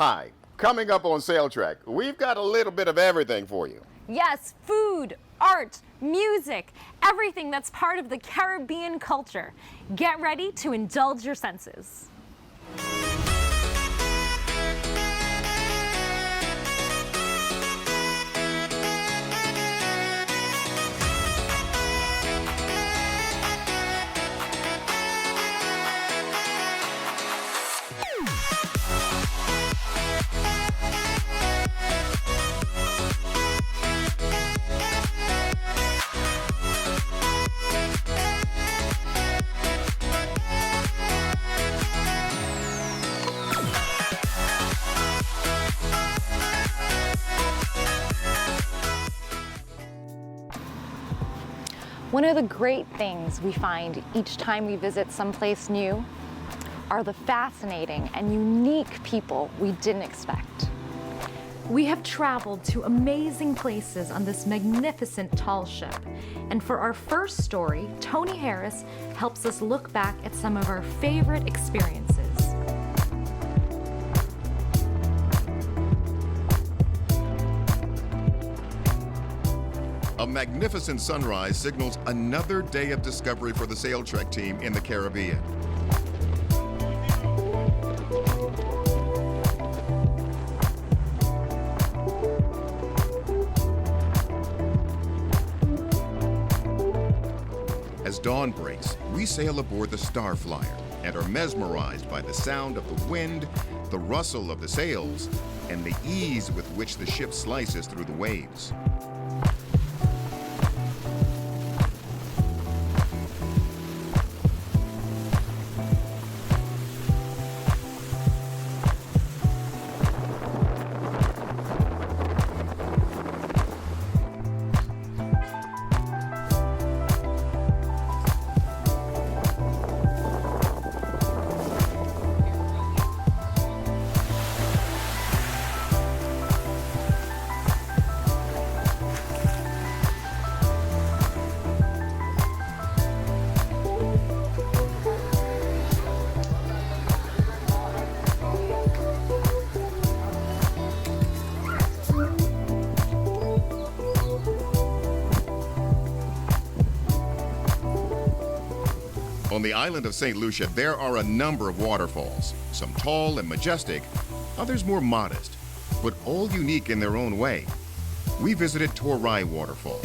Hi, coming up on SailTrek, we've got a little bit of everything for you. Yes, food, art, music, everything that's part of the Caribbean culture. Get ready to indulge your senses. One of the great things we find each time we visit someplace new are the fascinating and unique people we didn't expect. We have traveled to amazing places on this magnificent tall ship. And for our first story, Tony Harris helps us look back at some of our favorite experiences. A magnificent sunrise signals another day of discovery for the SailTrek team in the Caribbean. As dawn breaks, we sail aboard the Starflyer and are mesmerized by the sound of the wind, the rustle of the sails, and the ease with which the ship slices through the waves. On the island of St. Lucia, there are a number of waterfalls, some tall and majestic, others more modest, but all unique in their own way. We visited Torai Waterfall.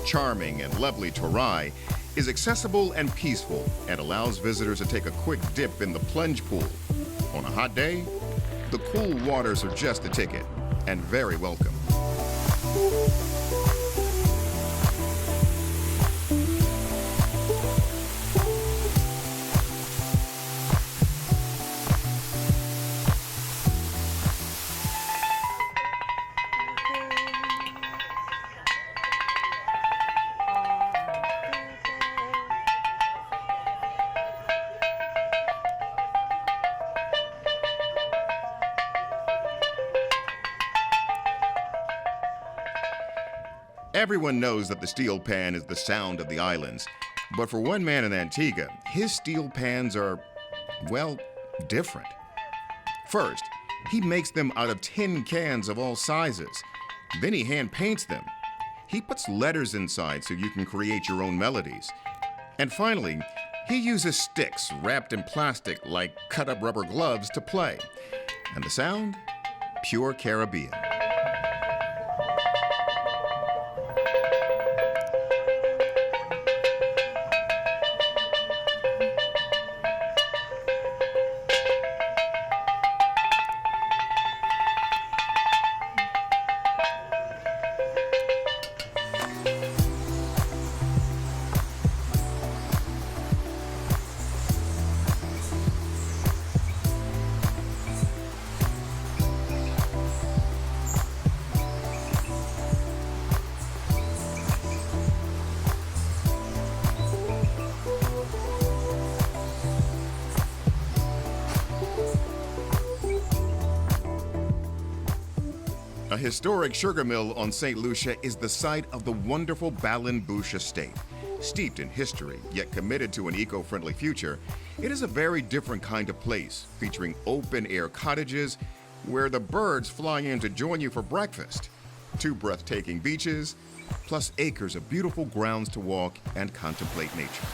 Charming and lovely Torai is accessible and peaceful and allows visitors to take a quick dip in the plunge pool. On a hot day, the cool waters are just a ticket and very welcome. Everyone knows that the steel pan is the sound of the islands, but for one man in Antigua, his steel pans are, well, different. First, he makes them out of tin cans of all sizes. Then he hand paints them. He puts letters inside so you can create your own melodies. And finally, he uses sticks wrapped in plastic like cut-up rubber gloves to play. And the sound? Pure Caribbean. A historic sugar mill on St. Lucia is the site of the wonderful Ballen-Bouche estate. Steeped in history, yet committed to an eco-friendly future, it is a very different kind of place, featuring open-air cottages, where the birds fly in to join you for breakfast, 2 breathtaking beaches, plus acres of beautiful grounds to walk and contemplate nature.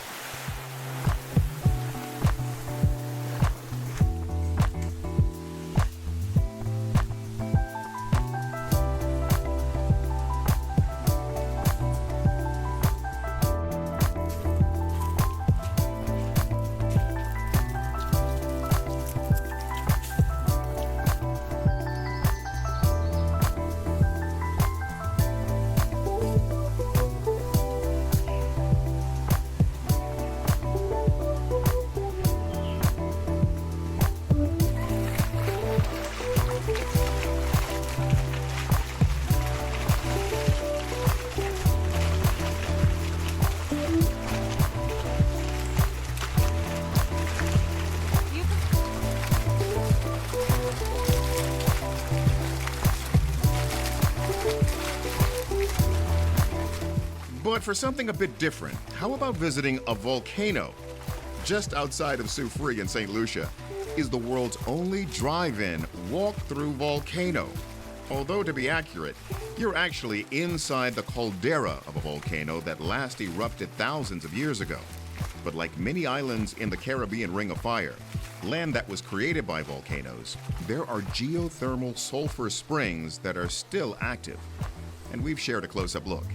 But for something a bit different, how about visiting a volcano? Just outside of Sioux Free in St. Lucia is the world's only drive-in walk-through volcano. Although to be accurate, you're actually inside the caldera of a volcano that last erupted thousands of years ago. But like many islands in the Caribbean Ring of Fire, land that was created by volcanoes, there are geothermal sulfur springs that are still active. And we've shared a close-up look.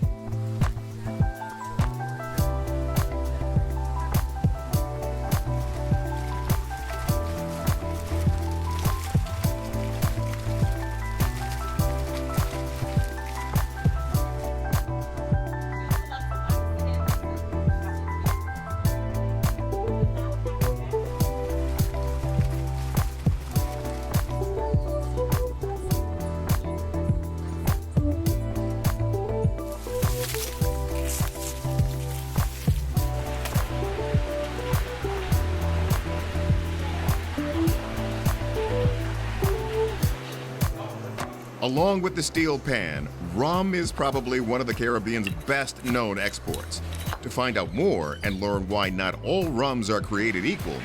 Along with the steel pan, rum is probably one of the Caribbean's best known exports. To find out more and learn why not all rums are created equal,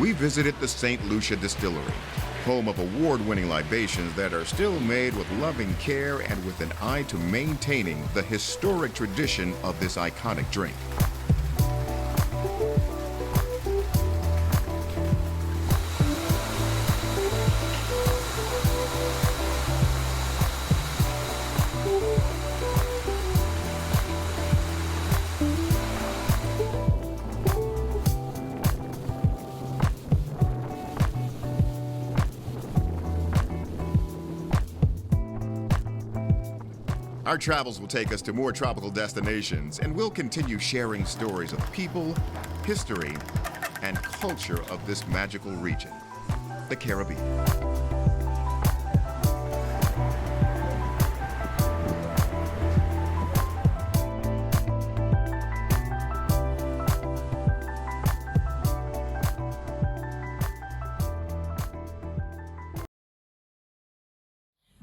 we visited the St. Lucia Distillery, home of award-winning libations that are still made with loving care and with an eye to maintaining the historic tradition of this iconic drink. Our travels will take us to more tropical destinations, and we'll continue sharing stories of the people, history, and culture of this magical region, the Caribbean.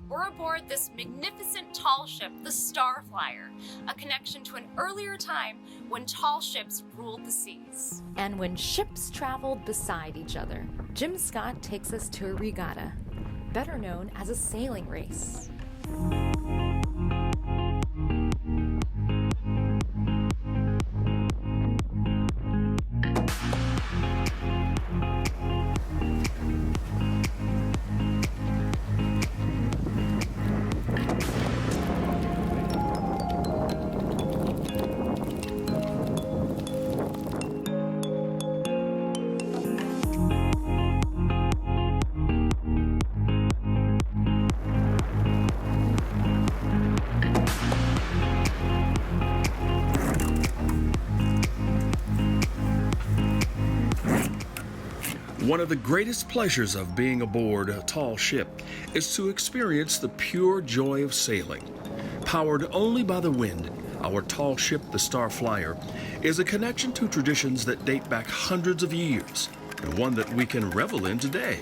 We're aboard this magnificent tall ship, the Starflyer, a connection to an earlier time when tall ships ruled the seas. And when ships traveled beside each other, Jim Scott takes us to a regatta, better known as a sailing race. One of the greatest pleasures of being aboard a tall ship is to experience the pure joy of sailing. Powered only by the wind, our tall ship, the Starflyer, is a connection to traditions that date back hundreds of years, and one that we can revel in today.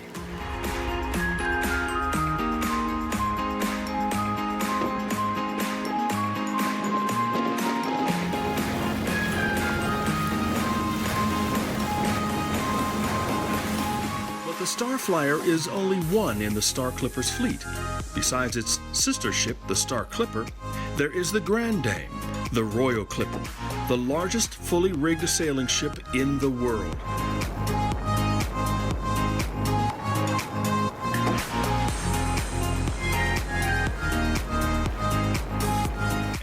the Starflyer is only one in the Star Clipper's fleet. Besides its sister ship, the Star Clipper, there is the Grand Dame, the Royal Clipper, the largest fully rigged sailing ship in the world.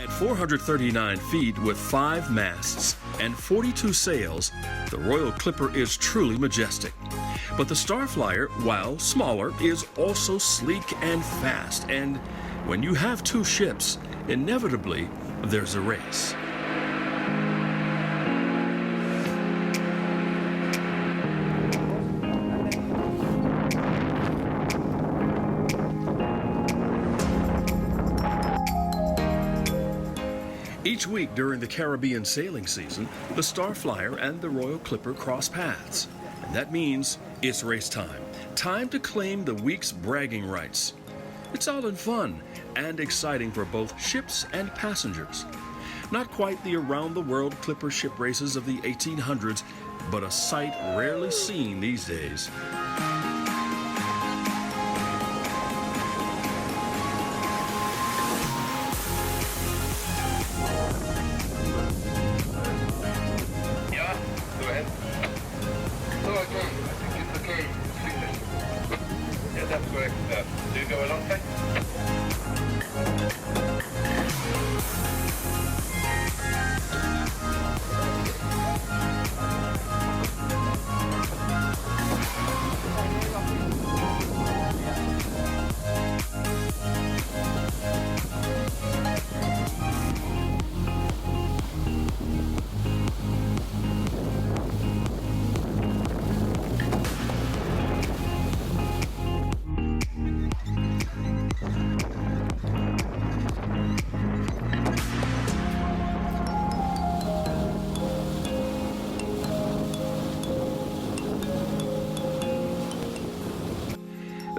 At 439 feet with 5 masts and 42 sails, the Royal Clipper is truly majestic. But the Starflyer, while smaller, is also sleek and fast, and when you have 2 ships, inevitably there's a race. Each week during the Caribbean sailing season, the Starflyer and the Royal Clipper cross paths. And that means it's race time. Time to claim the week's bragging rights. It's all in fun and exciting for both ships and passengers. Not quite the around-the-world Clipper ship races of the 1800s, but a sight rarely seen these days.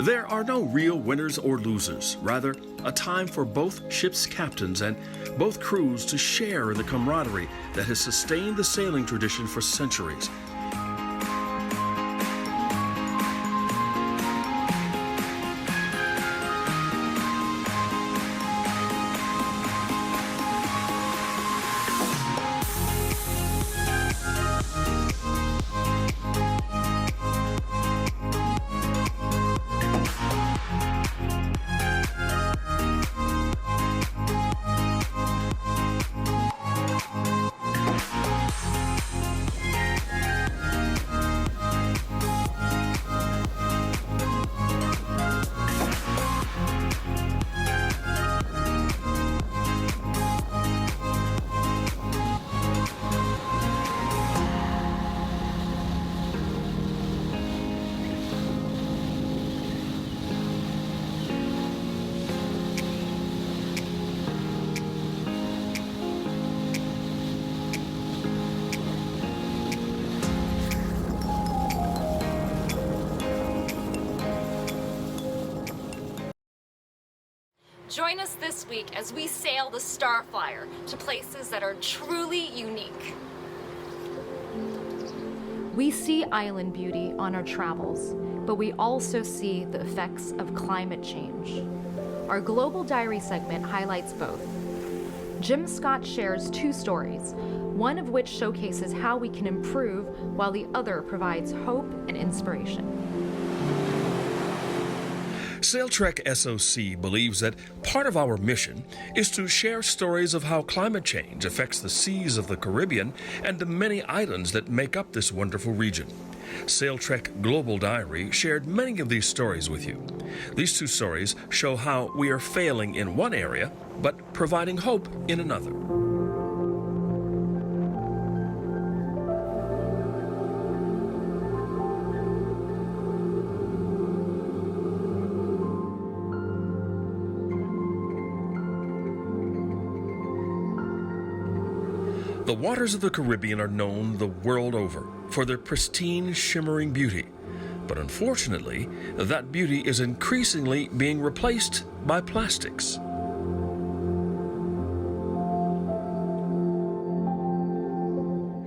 There are no real winners or losers, rather a time for both ships' captains and both crews to share in the camaraderie that has sustained the sailing tradition for centuries. Join us this week as we sail the Starflyer to places that are truly unique. We see island beauty on our travels, but we also see the effects of climate change. Our Global Diary segment highlights both. Jim Scott shares 2 stories, one of which showcases how we can improve while the other provides hope and inspiration. SailTrek SOC believes that part of our mission is to share stories of how climate change affects the seas of the Caribbean and the many islands that make up this wonderful region. SailTrek Global Diary shared many of these stories with you. These 2 stories show how we are failing in one area, but providing hope in another. The waters of the Caribbean are known the world over for their pristine, shimmering beauty. But unfortunately, that beauty is increasingly being replaced by plastics.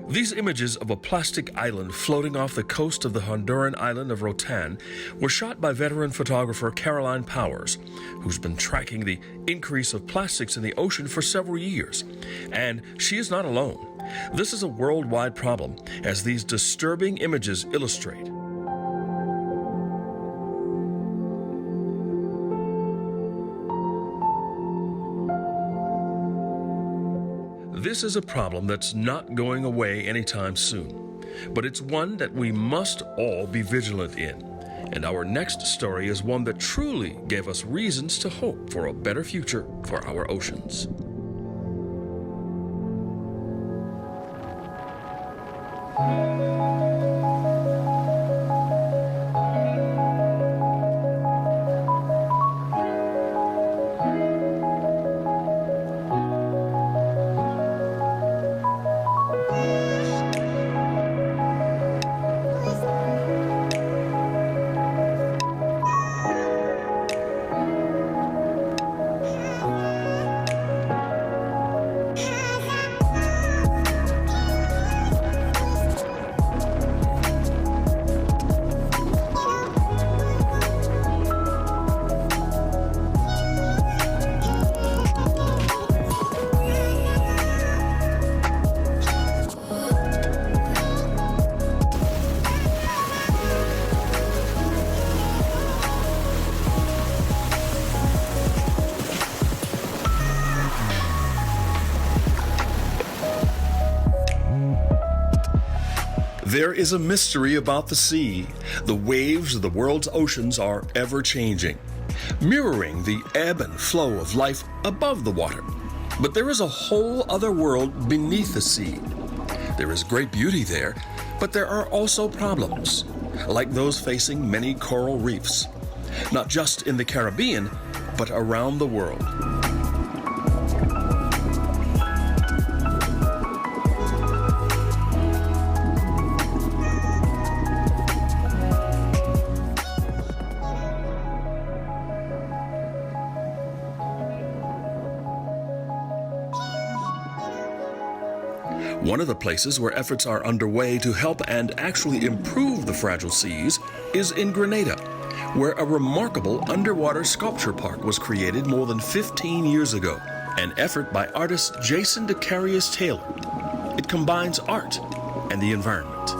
These These images of a plastic island floating off the coast of the Honduran island of Rotan were shot by veteran photographer Caroline Powers, who's been tracking the increase of plastics in the ocean for several years. And she is not alone. This is a worldwide problem, as these disturbing images illustrate. This is a problem that's not going away anytime soon, but it's one that we must all be vigilant in. And our next story is one that truly gave us reasons to hope for a better future for our oceans. There is a mystery about the sea. The waves of the world's oceans are ever-changing, mirroring the ebb and flow of life above the water. But there is a whole other world beneath the sea. There is great beauty there, but there are also problems, like those facing many coral reefs, not just in the Caribbean, but around the world. One of the places where efforts are underway to help and actually improve the fragile seas is in Grenada, where a remarkable underwater sculpture park was created more than 15 years ago, an effort by artist Jason DeCarius Taylor. It combines art and the environment.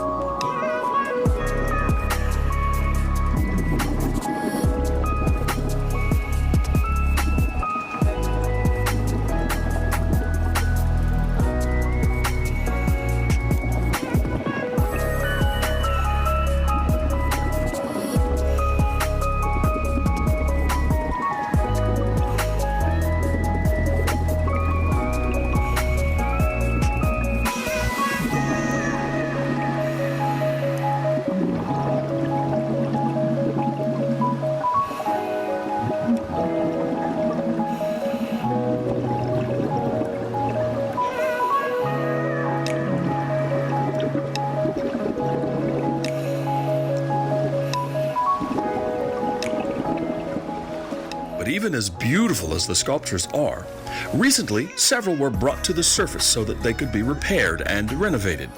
But even as beautiful as the sculptures are, recently several were brought to the surface so that they could be repaired and renovated.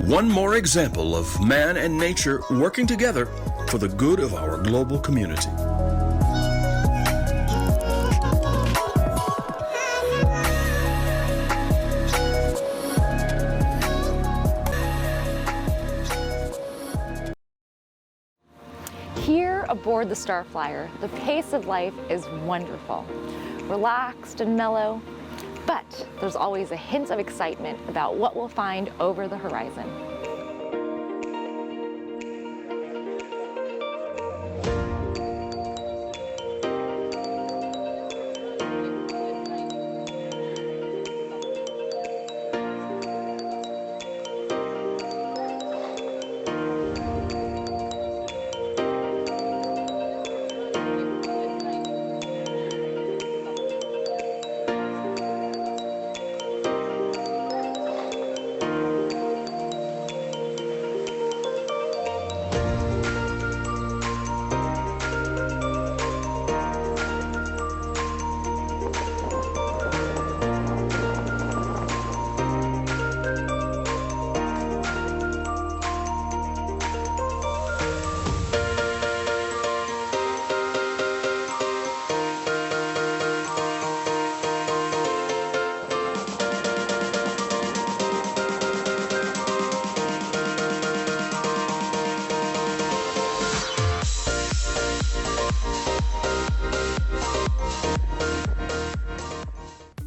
One more example of man and nature working together for the good of our global community. Here aboard the Starflyer, the pace of life is wonderful, relaxed and mellow, but there's always a hint of excitement about what we'll find over the horizon.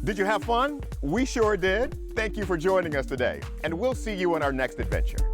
Did you have fun? We sure did. Thank you for joining us today, and we'll see you on our next adventure.